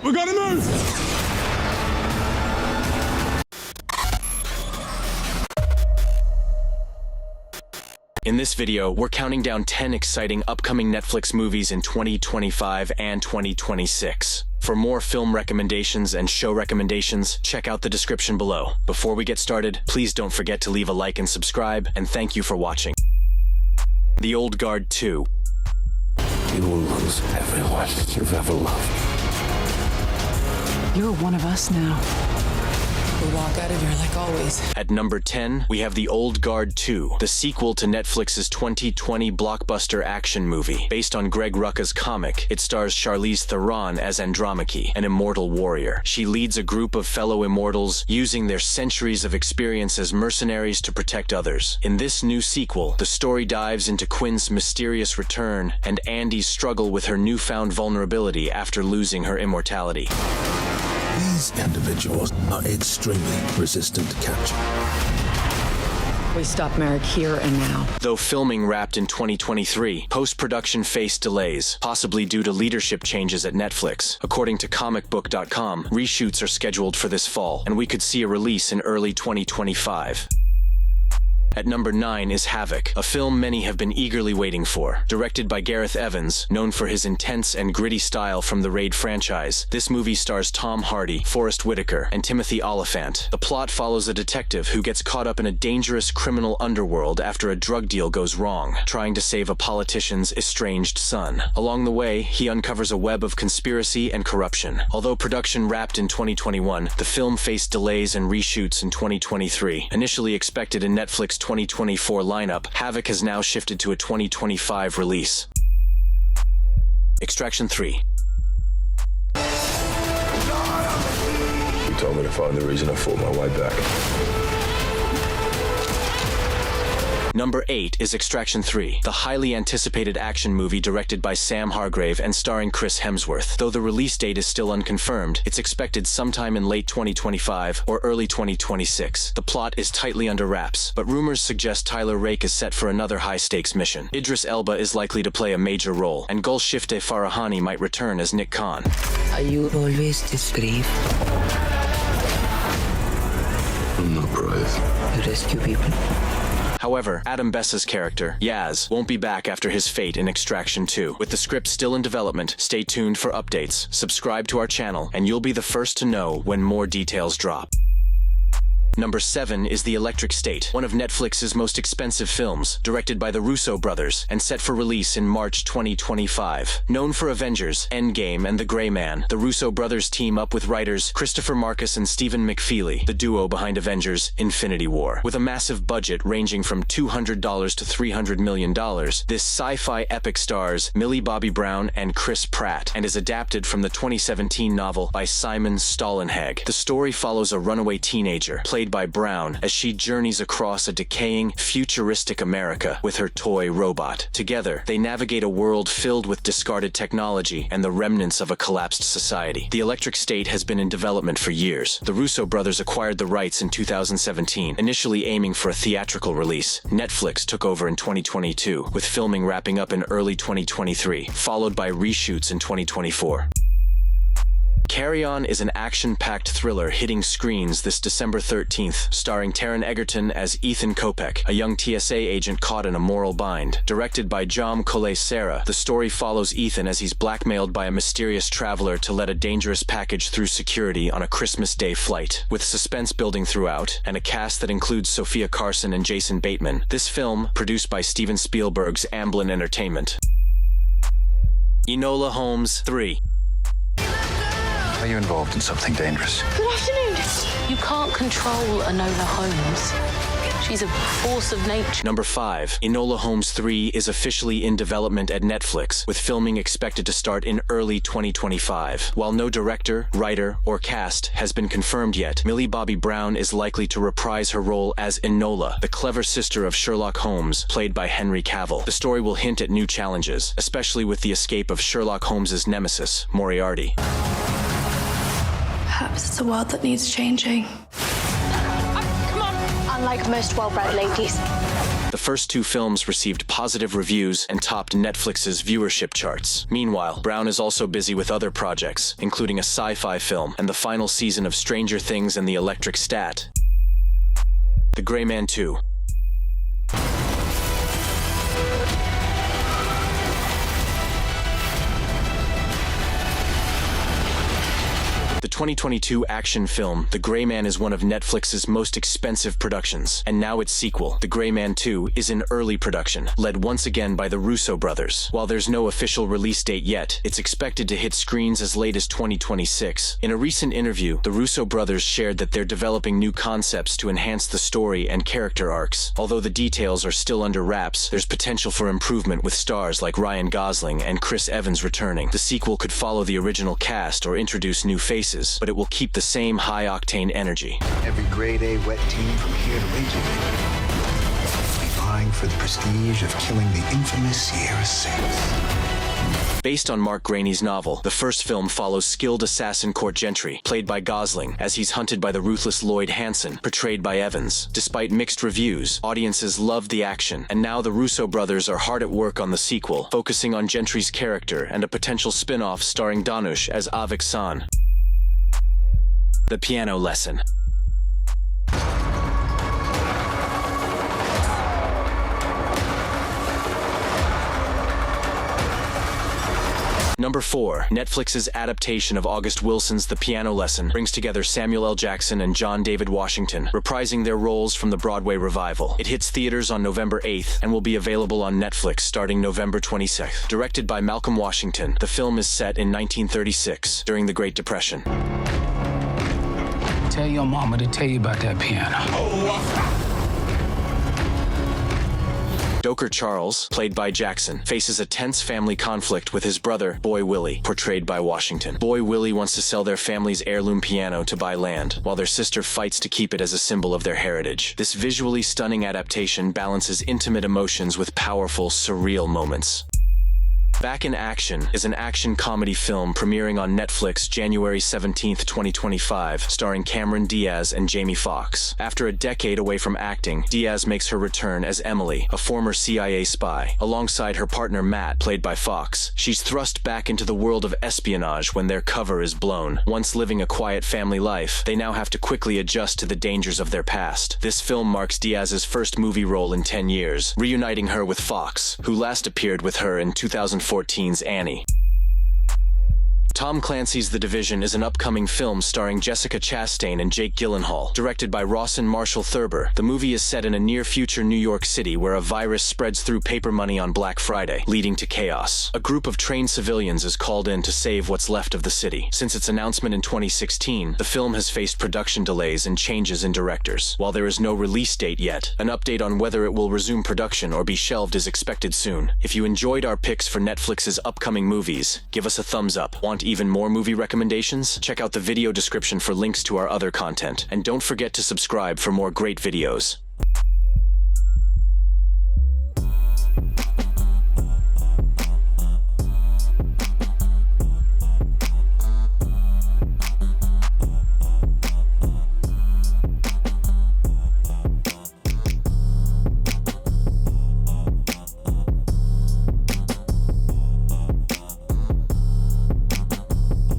We gotta move! In this video, we're counting down 10 exciting upcoming Netflix movies in 2025 and 2026. For more film recommendations and show recommendations, check out the description below. Before we get started, please don't forget to leave a like and subscribe, and thank you for watching. The Old Guard 2. You will lose everyone you've ever loved. You're one of us now. We walk out of here like always. At number 10, we have The Old Guard 2, the sequel to Netflix's 2020 blockbuster action movie. Based on Greg Rucka's comic, it stars Charlize Theron as Andromache, an immortal warrior. She leads a group of fellow immortals, using their centuries of experience as mercenaries to protect others. In this new sequel, the story dives into Quinn's mysterious return and Andy's struggle with her newfound vulnerability after losing her immortality. These individuals are extremely resistant to capture. We stop Merrick here and now. Though filming wrapped in 2023, post-production faced delays, possibly due to leadership changes at Netflix. According to comicbook.com, reshoots are scheduled for this fall, and we could see a release in early 2025. At number 9 is Havoc, a film many have been eagerly waiting for. Directed by Gareth Evans, known for his intense and gritty style from the Raid franchise, this movie stars Tom Hardy, Forrest Whitaker, and Timothy Olyphant. The plot follows a detective who gets caught up in a dangerous criminal underworld after a drug deal goes wrong, trying to save a politician's estranged son. Along the way, he uncovers a web of conspiracy and corruption. Although production wrapped in 2021, the film faced delays and reshoots in 2023. Initially expected in Netflix 2024 lineup, Havoc has now shifted to a 2025 release. Extraction 3. You told me to find the reason I fought my way back. Number 8 is Extraction 3, the highly anticipated action movie directed by Sam Hargrave and starring Chris Hemsworth. Though the release date is still unconfirmed, it's expected sometime in late 2025 or early 2026. The plot is tightly under wraps, but rumors suggest Tyler Rake is set for another high-stakes mission. Idris Elba is likely to play a major role, and Golshifteh Farahani might return as Nick Khan. Are you always this brave? I'm not brave. You rescue people? However, Adam Bessa's character, Yaz, won't be back after his fate in Extraction 2. With the script still in development, stay tuned for updates, subscribe to our channel, and you'll be the first to know when more details drop. Number 7 is The Electric State, one of Netflix's most expensive films, directed by the Russo brothers, and set for release in March 2025. Known for Avengers, Endgame, and The Greyman, the Russo brothers team up with writers Christopher Marcus and Stephen McFeely, the duo behind Avengers: Infinity War. With a massive budget ranging from $200 to $300 million, this sci-fi epic stars Millie Bobby Brown and Chris Pratt, and is adapted from the 2017 novel by Simon Stollenhag. The story follows a runaway teenager, played by Brown, as she journeys across a decaying, futuristic America with her toy robot. Together, they navigate a world filled with discarded technology and the remnants of a collapsed society. The Electric State has been in development for years. The Russo brothers acquired the rights in 2017, initially aiming for a theatrical release. Netflix took over in 2022, with filming wrapping up in early 2023, followed by reshoots in 2024. Carry On is an action-packed thriller hitting screens this December 13th, starring Taron Egerton as Ethan Kopech, a young TSA agent caught in a moral bind. Directed by Jaume Collet-Serra, the story follows Ethan as he's blackmailed by a mysterious traveler to let a dangerous package through security on a Christmas Day flight. With suspense building throughout, and a cast that includes Sophia Carson and Jason Bateman, this film, produced by Steven Spielberg's Amblin Entertainment. Enola Holmes 3. Are you involved in something dangerous? Good afternoon. You can't control Enola Holmes. She's a force of nature. Number 5. Enola Holmes 3 is officially in development at Netflix, with filming expected to start in early 2025. While no director, writer, or cast has been confirmed yet, Millie Bobby Brown is likely to reprise her role as Enola, the clever sister of Sherlock Holmes, played by Henry Cavill. The story will hint at new challenges, especially with the escape of Sherlock Holmes's nemesis, Moriarty. Perhaps it's a world that needs changing. Come on. Unlike most well-bred ladies, The first two films received positive reviews and topped Netflix's viewership charts. Meanwhile, Brown is also busy with other projects, including a sci-fi film and the final season of Stranger Things and the Electric Stat. The Greyman 2. The 2022 action film, The Greyman, is one of Netflix's most expensive productions, and now its sequel, The Greyman 2, is in early production, led once again by the Russo brothers. While there's no official release date yet, it's expected to hit screens as late as 2026. In a recent interview, the Russo brothers shared that they're developing new concepts to enhance the story and character arcs. Although the details are still under wraps, there's potential for improvement with stars like Ryan Gosling and Chris Evans returning. The sequel could follow the original cast or introduce new faces, but it will keep the same high-octane energy. Every grade A wet team from here to Reykjavik will be vying for the prestige of killing the infamous Sierra Six. Based on Mark Graney's novel, the first film follows skilled assassin Court Gentry, played by Gosling, as he's hunted by the ruthless Lloyd Hansen, portrayed by Evans. Despite mixed reviews, audiences loved the action, and now the Russo brothers are hard at work on the sequel, focusing on Gentry's character and a potential spin-off starring Danush as Havoc. The Piano Lesson. Number 4. Netflix's adaptation of August Wilson's The Piano Lesson brings together Samuel L. Jackson and John David Washington, reprising their roles from the Broadway revival. It hits theaters on November 8th and will be available on Netflix starting November 26th. Directed by Malcolm Washington, the film is set in 1936, during the Great Depression. Tell your mama to tell you about that piano. Joker Charles, played by Jackson, faces a tense family conflict with his brother, Boy Willie, portrayed by Washington. Boy Willie wants to sell their family's heirloom piano to buy land, while their sister fights to keep it as a symbol of their heritage. This visually stunning adaptation balances intimate emotions with powerful, surreal moments. Back in Action is an action comedy film premiering on Netflix January 17, 2025, starring Cameron Diaz and Jamie Foxx. After a decade away from acting, Diaz makes her return as Emily, a former CIA spy. Alongside her partner Matt, played by Foxx, she's thrust back into the world of espionage when their cover is blown. Once living a quiet family life, they now have to quickly adjust to the dangers of their past. This film marks Diaz's first movie role in 10 years, reuniting her with Foxx, who last appeared with her in 2014's Annie. Tom Clancy's The Division is an upcoming film starring Jessica Chastain and Jake Gyllenhaal, directed by Rawson Marshall Thurber. The movie is set in a near-future New York City where a virus spreads through paper money on Black Friday, leading to chaos. A group of trained civilians is called in to save what's left of the city. Since its announcement in 2016, the film has faced production delays and changes in directors. While there is no release date yet, an update on whether it will resume production or be shelved is expected soon. If you enjoyed our picks for Netflix's upcoming movies, give us a thumbs up. Want even more movie recommendations? Check out the video description for links to our other content. And don't forget to subscribe for more great videos.